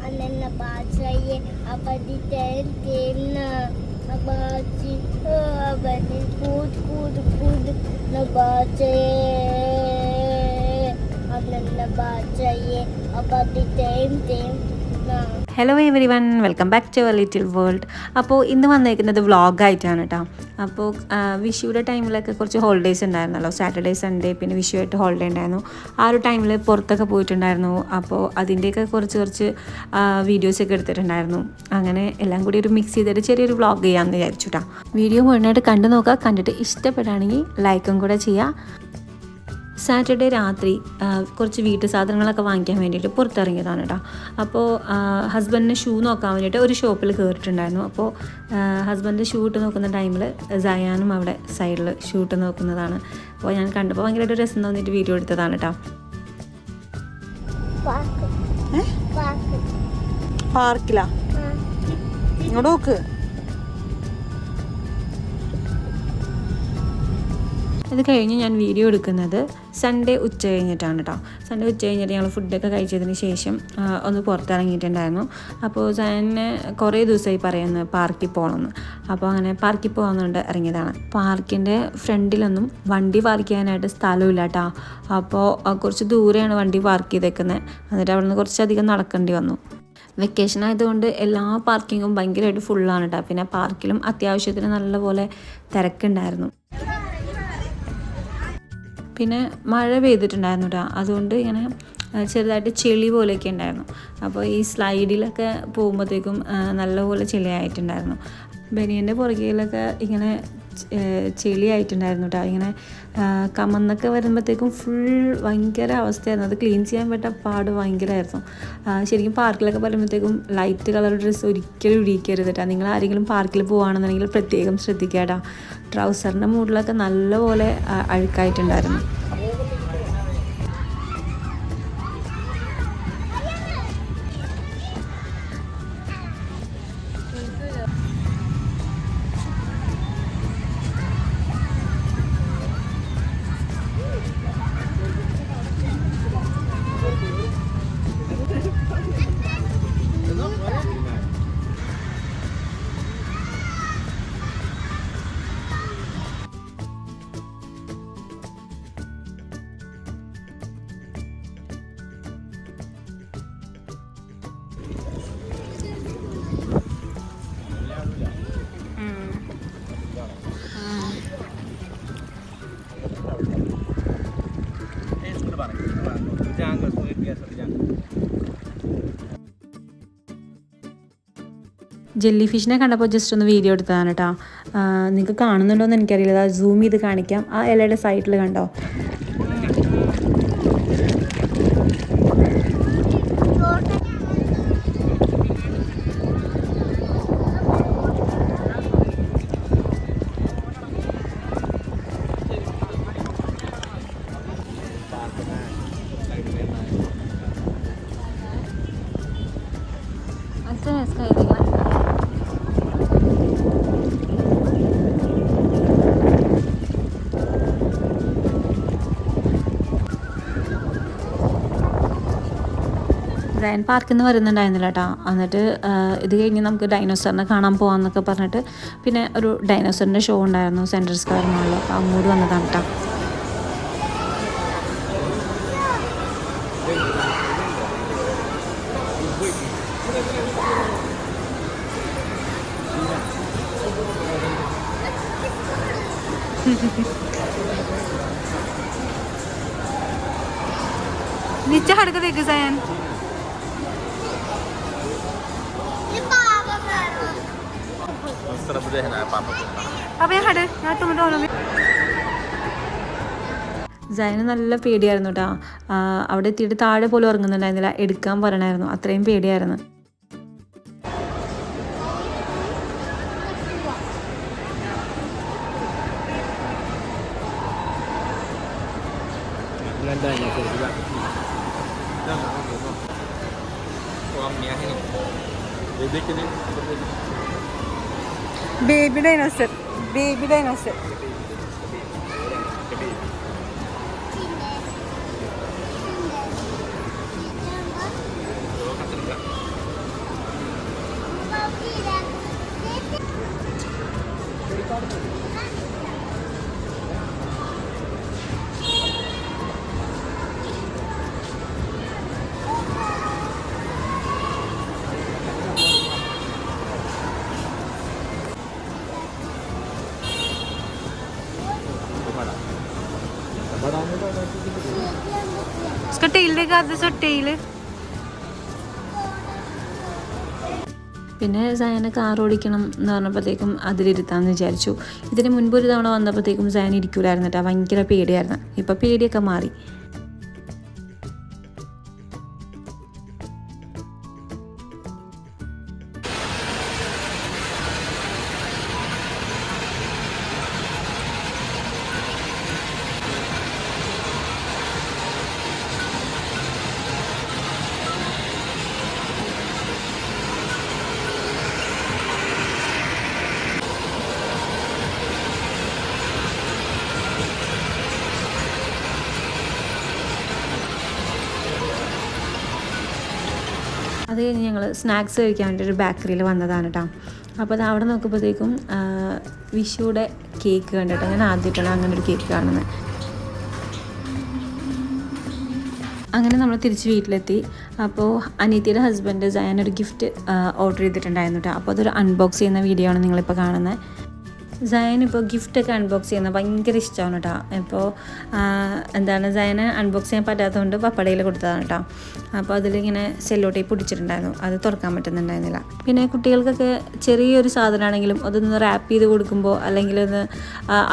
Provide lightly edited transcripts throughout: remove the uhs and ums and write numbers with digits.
Anna Bachaye, Abadi Ten, Abachi, Abadi Good, Nabachaye, Anna Bachaye, Abadi Ten. Hello everyone, welcome back to our little world. അപ്പോൾ ഇന്ന് വന്നേക്കുന്നത് വ്ളോഗായിട്ടാണ് കേട്ടോ. അപ്പോൾ വിഷുയുടെ ടൈമിലൊക്കെ കുറച്ച് ഹോളിഡേയ്സ് ഉണ്ടായിരുന്നല്ലോ, സാറ്റർഡേ സൺഡേ പിന്നെ വിഷുവായിട്ട് ഹോളിഡേ ഉണ്ടായിരുന്നു. ആ ഒരു ടൈമിൽ പുറത്തൊക്കെ പോയിട്ടുണ്ടായിരുന്നു. അപ്പോൾ അതിൻ്റെയൊക്കെ കുറച്ച് വീഡിയോസൊക്കെ എടുത്തിട്ടുണ്ടായിരുന്നു. അങ്ങനെ എല്ലാം കൂടി ഒരു മിക്സ് ചെയ്തിട്ട് ചെറിയൊരു വ്ളോഗ് ചെയ്യാമെന്ന് വിചാരിച്ചു കേട്ടോ. വീഡിയോ മുഴുവനായിട്ട് കണ്ടു നോക്കുക, കണ്ടിട്ട് ഇഷ്ടപ്പെടുകയാണെങ്കിൽ ലൈക്കും കൂടെ ചെയ്യുക. സാറ്റർഡേ രാത്രി കുറച്ച് വീട്ടു സാധനങ്ങളൊക്കെ വാങ്ങിക്കാൻ വേണ്ടിയിട്ട് പുറത്തിറങ്ങിയതാണ് കേട്ടോ. അപ്പോൾ ഹസ്ബൻഡിന് ഷൂ നോക്കാൻ വേണ്ടിയിട്ട് ഒരു ഷോപ്പിൽ കയറിയിട്ടുണ്ടായിരുന്നു. അപ്പോൾ ഹസ്ബൻഡ് ഷൂ ഇട്ട് നോക്കുന്ന ടൈമിൽ സയാനും അവിടെ സൈഡിൽ ഷൂ ഇട്ട് നോക്കുന്നതാണ്. അപ്പോൾ ഞാൻ കണ്ടപ്പോൾ ഭയങ്കരമായിട്ട് രസം തോന്നിയിട്ട് വീഡിയോ എടുത്തതാണ് കേട്ടോ. പാർക്കിലാ ഇങ്ങോട്ട് നോക്ക്. ഇത് കഴിഞ്ഞ് ഞാൻ വീഡിയോ എടുക്കുന്നത് സൺഡേ ഉച്ച കഴിഞ്ഞിട്ടാണ് കേട്ടോ. സൺഡേ ഉച്ച കഴിഞ്ഞിട്ട് ഞങ്ങൾ ഫുഡൊക്കെ കഴിച്ചതിന് ശേഷം ഒന്ന് പുറത്തിറങ്ങിയിട്ടുണ്ടായിരുന്നു. അപ്പോൾ സയനെ കുറേ ദിവസമായി പറയുന്നത് പാർക്കിൽ പോകണമെന്ന്. അപ്പോൾ അങ്ങനെ പാർക്കിൽ പോകുന്നുണ്ട് ഇറങ്ങിയതാണ്. പാർക്കിൻ്റെ ഫ്രണ്ടിലൊന്നും വണ്ടി പാർക്ക് ചെയ്യാനായിട്ട് സ്ഥലമില്ല കേട്ടോ. അപ്പോൾ കുറച്ച് ദൂരെയാണ് വണ്ടി പാർക്ക് ചെയ്തേക്കുന്നത്. എന്നിട്ട് അവിടെ നിന്ന് കുറച്ചധികം നടക്കേണ്ടി വന്നു. വെക്കേഷൻ ആയതുകൊണ്ട് എല്ലാ പാർക്കിങ്ങും ഭയങ്കരമായിട്ട് ഫുള്ളാണ് കേട്ടോ. പിന്നെ പാർക്കിലും അത്യാവശ്യത്തിന് നല്ലപോലെ തിരക്കുണ്ടായിരുന്നു. പിന്നെ മഴ പെയ്തിട്ടുണ്ടായിരുന്നു കേട്ടോ. അതുകൊണ്ട് ഇങ്ങനെ ചെറുതായിട്ട് ചെളി പോലെയൊക്കെ ഉണ്ടായിരുന്നു. അപ്പോൾ ഈ സ്ലൈഡിലൊക്കെ പോകുമ്പോഴത്തേക്കും നല്ലപോലെ ചെളിയായിട്ടുണ്ടായിരുന്നു. ബനിയൻ്റെ പുറകിലൊക്കെ ഇങ്ങനെ ചെളിയായിട്ടുണ്ടായിരുന്നു കേട്ടോ. ഇങ്ങനെ കമന്നൊക്കെ വരുമ്പോഴത്തേക്കും ഫുൾ ഭയങ്കര അവസ്ഥയായിരുന്നു. അത് ക്ലീൻ ചെയ്യാൻ പറ്റാൻ പാട് ഭയങ്കരമായിരുന്നു. ശരിക്കും പാർക്കിലൊക്കെ പറയുമ്പോഴത്തേക്കും ലൈറ്റ് കളർ ഡ്രസ്സ് ഒരിക്കലും ഇടിക്കരുത് കേട്ടോ. നിങ്ങൾ ആരെങ്കിലും പാർക്കിൽ പോകുകയാണെന്നുണ്ടെങ്കിൽ പ്രത്യേകം ശ്രദ്ധിക്കുക കേട്ടോ. ട്രൗസറിൻ്റെ മൂടിലൊക്കെ നല്ലപോലെ അഴുക്കായിട്ടുണ്ടായിരുന്നു. ജെല്ലി ഫിഷിനെ കണ്ടപ്പോൾ ജസ്റ്റ് ഒന്ന് വീഡിയോ എടുത്തതാണ് കേട്ടോ. നിങ്ങൾക്ക് കാണുന്നുണ്ടോ എന്ന് എനിക്കറിയില്ല. അത് സൂം ചെയ്ത് കാണിക്കാം. ആ ഇലയുടെ സൈഡിൽ കണ്ടോ? സയൻ പാർക്കിൽ നിന്ന് വരുന്നുണ്ടായിരുന്നില്ല കേട്ടോ. എന്നിട്ട് ഇത് കഴിഞ്ഞ് നമുക്ക് ഡൈനോസറിനെ കാണാൻ പോകാമെന്നൊക്കെ പറഞ്ഞിട്ട് പിന്നെ ഒരു ഡൈനോസറിൻ്റെ ഷോ ഉണ്ടായിരുന്നു സെൻട്രൽ സ്ക്വയർ മാളിൽ. അപ്പോൾ അങ്ങോട്ട് വന്നതാണ് കേട്ടോ. नीचे हट कर देख सैन. अब ये हट ना तुम दोनों में. സൈന് നല്ല പേടിയായിരുന്നു കേട്ടോ. അവിടെ എത്തിയിട്ട് താഴെ പോലും ഇറങ്ങുന്നുണ്ടായിരുന്നില്ല. എടുക്കാൻ പറയണമായിരുന്നു, അത്രയും പേടിയായിരുന്നു. Baby dinosaur. इसका टेल देखा था टेल. പിന്നെ സയനെ കാർ ഓടിക്കണം എന്ന് പറഞ്ഞപ്പോഴത്തേക്കും അതിലിരുത്താമെന്ന് വിചാരിച്ചു. ഇതിന് മുൻപ് ഒരു തവണ വന്നപ്പോഴത്തേക്കും സയൻ ഇരിക്കൂലായിരുന്നു കേട്ടോ, ഭയങ്കര പേടിയായിരുന്നു. ഇപ്പം പേടിയൊക്കെ മാറി. അത് കഴിഞ്ഞ് ഞങ്ങൾ സ്നാക്സ് കഴിക്കാൻ വേണ്ടി ഒരു ബേക്കറിയിൽ വന്നതാണ് കേട്ടോ. അപ്പോൾ അത് അവിടെ നോക്കുമ്പോഴത്തേക്കും വിഷുയുടെ കേക്ക് കണ്ടിട്ട് ഞാൻ ആദ്യമായിട്ടാണ് അങ്ങനെ ഒരു കേക്ക് കാണുന്നത്. അങ്ങനെ നമ്മൾ തിരിച്ച് വീട്ടിലെത്തി. അപ്പോൾ അനീത്തിയുടെ ഹസ്ബൻഡ് സയാനൊരു ഗിഫ്റ്റ് ഓർഡർ ചെയ്തിട്ടുണ്ടായിരുന്നു കേട്ടോ. അപ്പോൾ അതൊരു അൺബോക്സ് ചെയ്യുന്ന വീഡിയോ ആണ് നിങ്ങളിപ്പോൾ കാണുന്നത്. സയൻ ഇപ്പോൾ ഗിഫ്റ്റൊക്കെ അൺബോക്സ് ചെയ്യുന്നത് ഭയങ്കര ഇഷ്ടമാണ് കേട്ടോ. ഇപ്പോൾ സയനെ അൺബോക്സ് ചെയ്യാൻ പറ്റാത്തതുകൊണ്ട് പപ്പടയിൽ കൊടുത്തതാണ് കേട്ടോ. അപ്പോൾ അതിലിങ്ങനെ സെല്ലോ ടേപ്പ് പിടിച്ചിട്ടുണ്ടായിരുന്നു, അത് തുറക്കാൻ പറ്റുന്നുണ്ടായിരുന്നില്ല. പിന്നെ കുട്ടികൾക്കൊക്കെ ചെറിയൊരു സാധനമാണെങ്കിലും അതൊന്ന് റാപ്പ് ചെയ്ത് കൊടുക്കുമ്പോൾ അല്ലെങ്കിൽ ഒന്ന്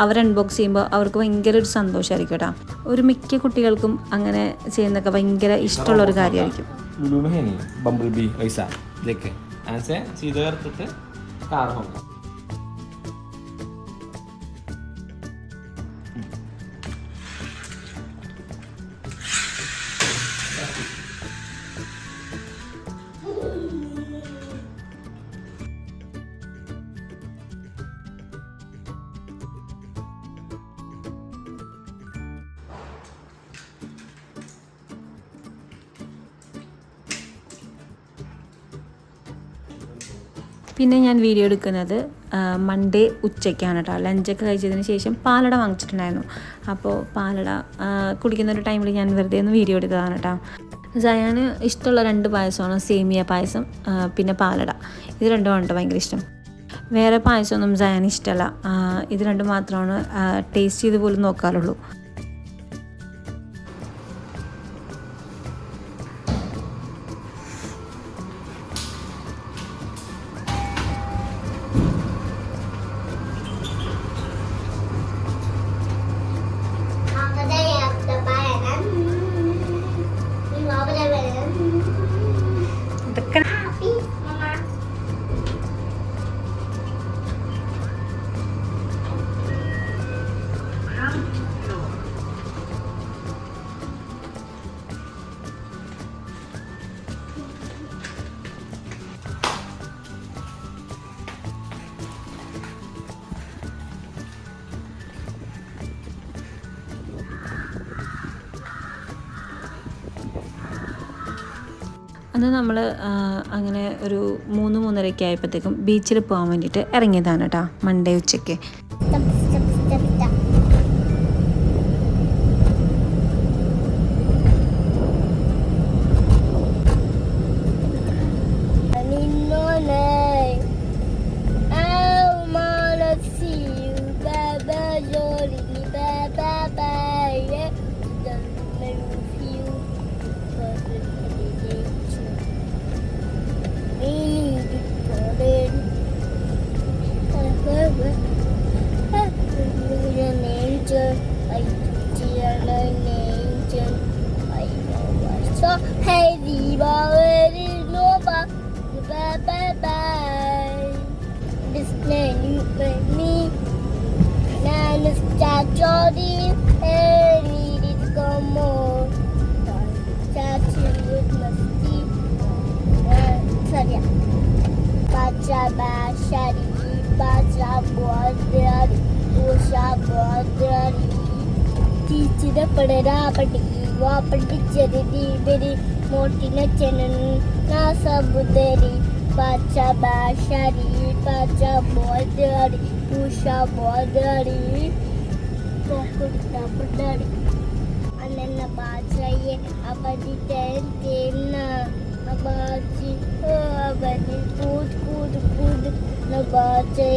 അവർ അൺബോക്സ് ചെയ്യുമ്പോൾ അവർക്ക് ഭയങ്കര ഒരു സന്തോഷമായിരിക്കും കേട്ടോ. ഒരു മിക്ക കുട്ടികൾക്കും അങ്ങനെ ചെയ്യുന്നതൊക്കെ ഭയങ്കര ഇഷ്ടമുള്ളൊരു കാര്യമായിരിക്കും. പിന്നെ ഞാൻ വീഡിയോ എടുക്കുന്നത് മൺഡേ ഉച്ചയ്ക്കാണ് കേട്ടോ. ലഞ്ചൊക്കെ കഴിച്ചതിന് ശേഷം പാലട വാങ്ങിച്ചിട്ടുണ്ടായിരുന്നു. അപ്പോൾ പാലട കുടിക്കുന്ന ഒരു ടൈമിൽ ഞാൻ വെറുതെ ഒന്ന് വീഡിയോ എടുത്തതാണ് കേട്ടോ. സയാന് ഇഷ്ടമുള്ള 2 പായസമാണ്, സേമിയ പായസം പിന്നെ പാലട. ഇത് രണ്ടുമാണ് കേട്ടോ ഭയങ്കര ഇഷ്ടം. വേറെ പായസമൊന്നും സയാന് ഇഷ്ടമല്ല. ഇത് രണ്ടും മാത്രമാണ് ടേസ്റ്റ് ചെയ്ത് പോലും നോക്കാറുള്ളൂ. അന്ന് നമ്മൾ അങ്ങനെ ഒരു 3-3:30 ആയപ്പോഴത്തേക്കും ബീച്ചിൽ പോകാൻ വേണ്ടിയിട്ട് ഇറങ്ങിയതാണ് കേട്ടോ, മൺഡേ ഉച്ചയ്ക്ക്. मोटी नचन ना सब तेरी baca basari, baca bodari, pusha bodari, pokok dapat dari. Anak baca ye, apa di tentina, apa di kud, na baca ye,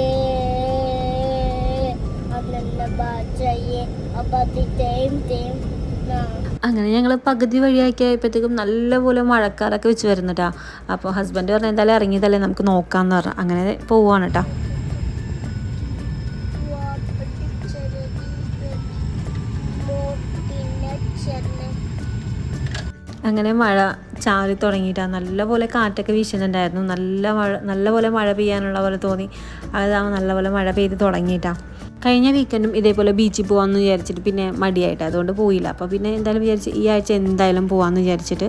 anak baca ye, apa di tentina. അങ്ങനെ ഞങ്ങൾ പകുതി വഴിയാക്കി ആയപ്പോഴത്തേക്കും നല്ലപോലെ മഴക്കാരൊക്കെ വെച്ച് വരുന്നുട്ടാ. അപ്പോൾ ഹസ്ബൻഡ് പറഞ്ഞ എന്തായാലും ഇറങ്ങിയതല്ലേ നമുക്ക് നോക്കാമെന്ന് പറഞ്ഞു. അങ്ങനെ പോവാണ് കേട്ടോ. അങ്ങനെ മഴ ചാറി തുടങ്ങിയിട്ടാണ്. നല്ലപോലെ കാറ്റൊക്കെ വീശുന്നുണ്ടായിരുന്നു. നല്ലപോലെ മഴ പെയ്യാനുള്ള പോലെ തോന്നി. അതാകുമ്പോൾ നല്ലപോലെ മഴ പെയ്ത് തുടങ്ങിയിട്ടാണ്. കഴിഞ്ഞ വീക്കെൻഡും ഇതേപോലെ ബീച്ചിൽ പോകാമെന്ന് വിചാരിച്ചിട്ട് പിന്നെ മടിയായിട്ട് അതുകൊണ്ട് പോയില്ല. അപ്പോൾ പിന്നെ എന്തായാലും വിചാരിച്ച് ഈ ആഴ്ച എന്തായാലും പോകാമെന്ന് വിചാരിച്ചിട്ട്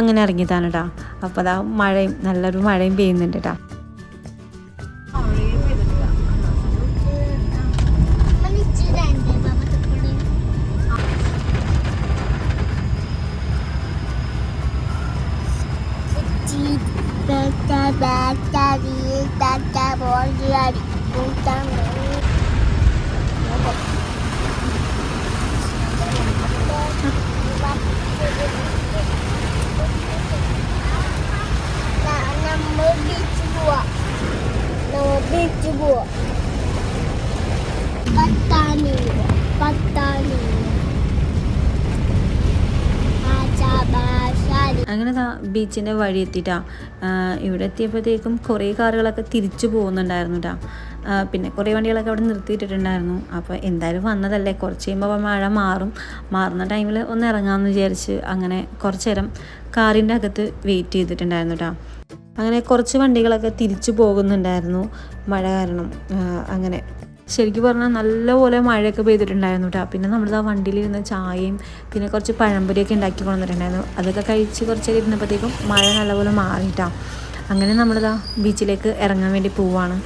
അങ്ങനെ ഇറങ്ങിയതാണ് കേട്ടോ. അപ്പോൾ അതാ നല്ലൊരു മഴയും പെയ്യുന്നുണ്ട് കേട്ടോ. അങ്ങനെ ബീച്ചിൻ്റെ വഴി എത്തിയിട്ടാ. ഇവിടെ എത്തിയപ്പോഴത്തേക്കും കുറേ കാറുകളൊക്കെ തിരിച്ചു പോകുന്നുണ്ടായിരുന്നു കേട്ടോ. പിന്നെ കുറേ വണ്ടികളൊക്കെ അവിടെ നിർത്തിയിട്ടിട്ടുണ്ടായിരുന്നു. അപ്പോൾ എന്തായാലും വന്നതല്ലേ, കുറച്ച് കഴിയുമ്പോൾ മഴ മാറുന്ന ടൈമിൽ ഒന്ന് ഇറങ്ങാമെന്ന് വിചാരിച്ച് അങ്ങനെ കുറച്ച് നേരം കാറിൻ്റെ അകത്ത് വെയിറ്റ് ചെയ്തിട്ടുണ്ടായിരുന്നു കേട്ടോ. അങ്ങനെ കുറച്ച് വണ്ടികളൊക്കെ തിരിച്ചു പോകുന്നുണ്ടായിരുന്നു മഴ കാരണം. അങ്ങനെ ശരിക്കും പറഞ്ഞാൽ നല്ലപോലെ മഴയൊക്കെ പെയ്തിട്ടുണ്ടായിരുന്നു കേട്ടോ. പിന്നെ നമ്മളിതാ വണ്ടിയിലിരുന്ന് ചായയും പിന്നെ കുറച്ച് പഴംപൊരിയൊക്കെ ഉണ്ടാക്കി കൊണ്ടുവന്നിട്ടുണ്ടായിരുന്നു. അതൊക്കെ കഴിച്ച് കുറച്ചൊക്കെ ഇരുന്നപ്പോഴത്തേക്കും മഴ നല്ലപോലെ മാറിയിട്ടാണ്. അങ്ങനെ നമ്മളിതാ ബീച്ചിലേക്ക് ഇറങ്ങാൻ വേണ്ടി പോവാണ്.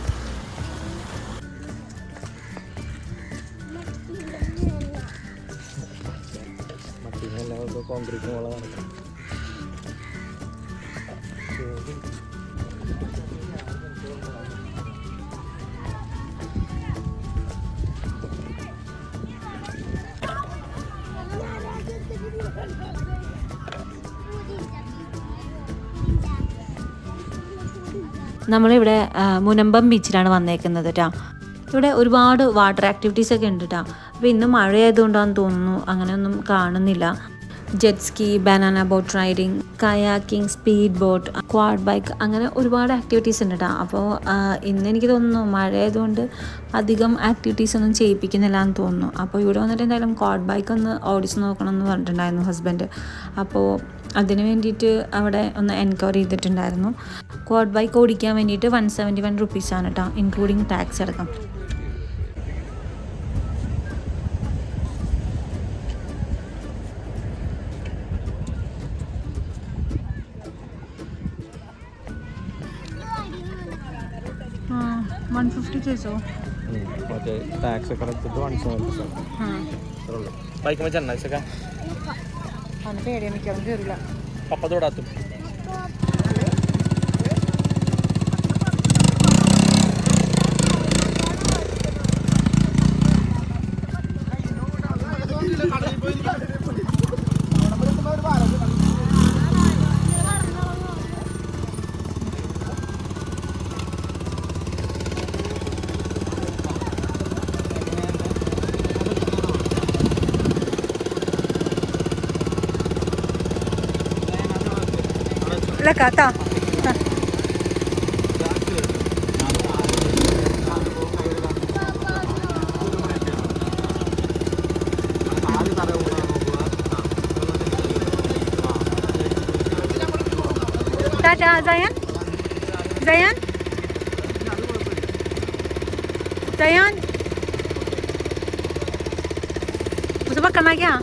നമ്മളിവിടെ മുനമ്പം ബീച്ചിലാണ് വന്നേക്കുന്നത് കേട്ടോ. ഇവിടെ ഒരുപാട് വാട്ടർ ആക്ടിവിറ്റീസൊക്കെ ഉണ്ട് കേട്ടോ. അപ്പോൾ ഇന്ന് മഴയായതുകൊണ്ടാണെന്ന് തോന്നുന്നു അങ്ങനെയൊന്നും കാണുന്നില്ല. Jet ski, banana boat riding, kayaking, speed boat, quad bike, അങ്ങനെ ഒരുപാട് ആക്ടിവിറ്റീസ് ഉണ്ട് കേട്ടോ. അപ്പോൾ ഇന്ന് എനിക്ക് തോന്നുന്നു മഴയായതുകൊണ്ട് അധികം ആക്ടിവിറ്റീസ് ഒന്നും ചെയ്യിപ്പിക്കുന്നില്ല എന്ന് തോന്നുന്നു. അപ്പോൾ ഇവിടെ വന്നിട്ട് എന്തായാലും ക്വാഡ് ബൈക്ക് ഒന്ന് ഓടിച്ച് നോക്കണം എന്ന് പറഞ്ഞിട്ടുണ്ടായിരുന്നു ഹസ്ബൻഡ്. അപ്പോൾ അതിന് വേണ്ടിയിട്ട് അവിടെ ഒന്ന് എൻക്വയറി ചെയ്തിട്ടുണ്ടായിരുന്നു. ക്വാഡ് ബൈക്ക് ഓടിക്കാൻ വേണ്ടിയിട്ട് 171 റുപ്പീസാണ് കേട്ടോ, ഇൻക്ലൂഡിങ് ടാക്സ് അടക്കം. മറ്റേ ടാക്സ് ഒക്കെ എടുത്തിട്ട് 170. ബൈക്ക് വെച്ചാൽ പേടിയാ മിക്കവാറും കയറില്ല. പപ്പതോടാത്തും Kata. Tata, Zayan? Zayan? Zayan? Gusto ba kamay kya?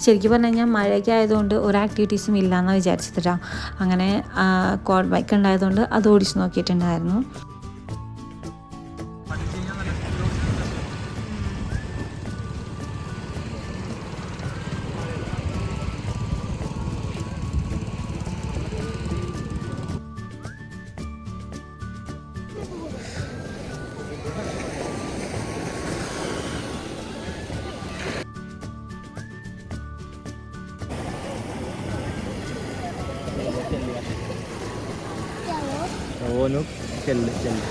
ശരിക്കും പറഞ്ഞു കഴിഞ്ഞാൽ മഴയൊക്കെ ആയതുകൊണ്ട് ഒരു ആക്ടിവിറ്റീസും ഇല്ലയെന്നാണ് വിചാരിച്ചിട്ടാണ്. അങ്ങനെ ക്വാഡ് ബൈക്ക് ഉണ്ടായതുകൊണ്ട് അത് ഓടിച്ച് നോക്കിയിട്ടുണ്ടായിരുന്നു. ഓനു ചെല്ല് ചെല്ല്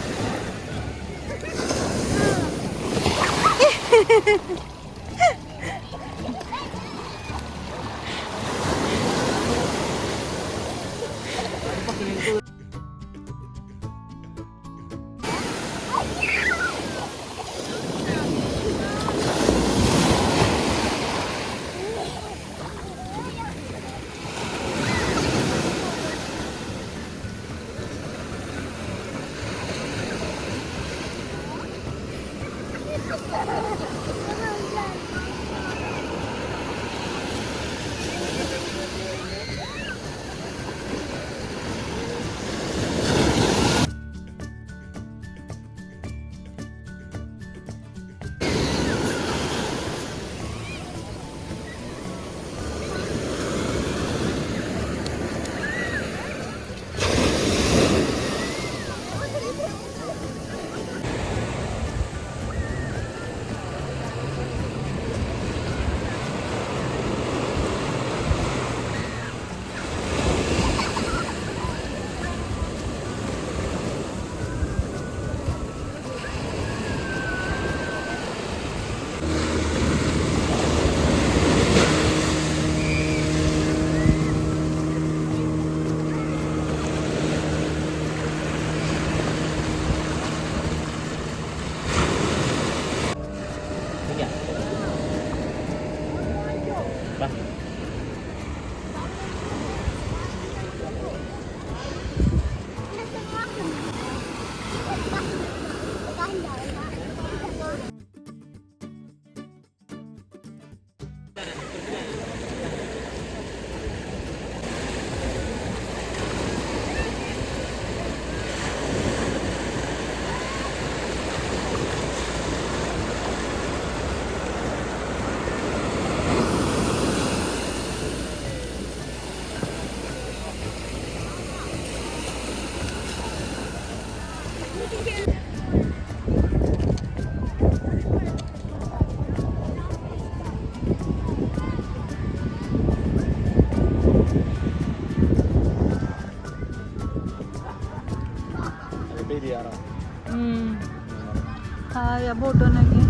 हाँ या बोट होने की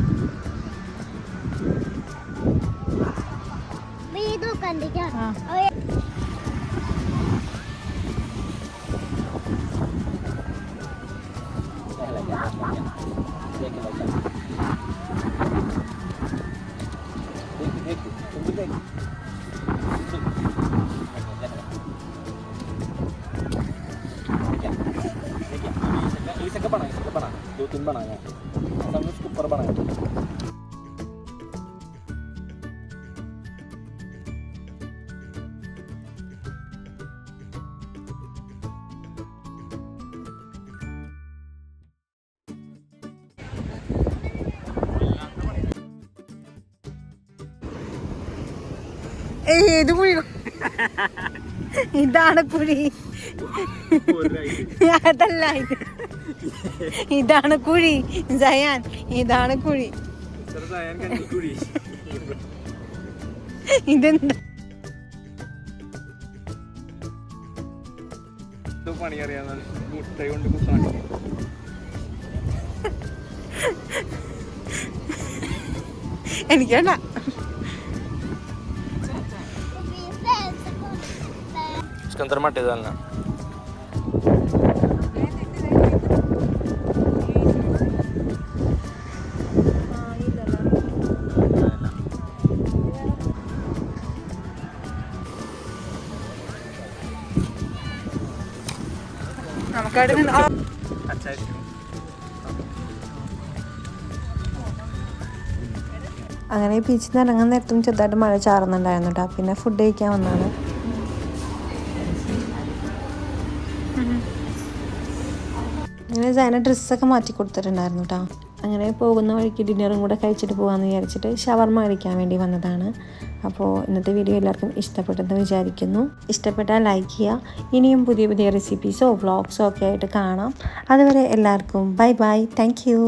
ये दो कंधे क्या हाँ दो तीन बनाया हमने उसके ऊपर बनाया ഏത് കുഴി ഇതാണ് കുഴി അതല്ല ഇത് ഇതാണ് കുഴി ജയാൻ ഇതാണ് കുഴി ഇതെന്താ പണി അറിയാം മുട്ട കൊണ്ട് കുത്താൻ എനിക്ക് വേണ്ട इसके अंदर मटे डालना നമുക്കവിടെ നിന്ന് अच्छा है അങ്ങനെ ബീച്ചിൽ നിന്ന് ഇറങ്ങാൻ നേരത്തും ചെറുതായിട്ട് മഴ ചാറുന്നുണ്ടായിരുന്നു കേട്ടോ. പിന്നെ ഫുഡ് കഴിക്കാൻ വന്നതാണ്. അങ്ങനെ സൈന ഡ്രസ്സൊക്കെ മാറ്റി കൊടുത്തിട്ടുണ്ടായിരുന്നു കേട്ടോ. അങ്ങനെ പോകുന്ന വഴിക്ക് ഡിന്നറും കൂടെ കഴിച്ചിട്ട് പോകാമെന്ന് വിചാരിച്ചിട്ട് ഷവർമ കഴിക്കാൻ വേണ്ടി വന്നതാണ്. അപ്പോൾ ഇന്നത്തെ വീഡിയോ എല്ലാവർക്കും ഇഷ്ടപ്പെട്ടെന്ന് വിചാരിക്കുന്നു. ഇഷ്ടപ്പെട്ടാൽ ലൈക്ക് ചെയ്യുക. ഇനിയും പുതിയ പുതിയ റെസിപ്പീസോ വ്ളോഗ്സോ ഒക്കെ ആയിട്ട് കാണാം. അതുവരെ എല്ലാവർക്കും ബൈ ബൈ. Thank you.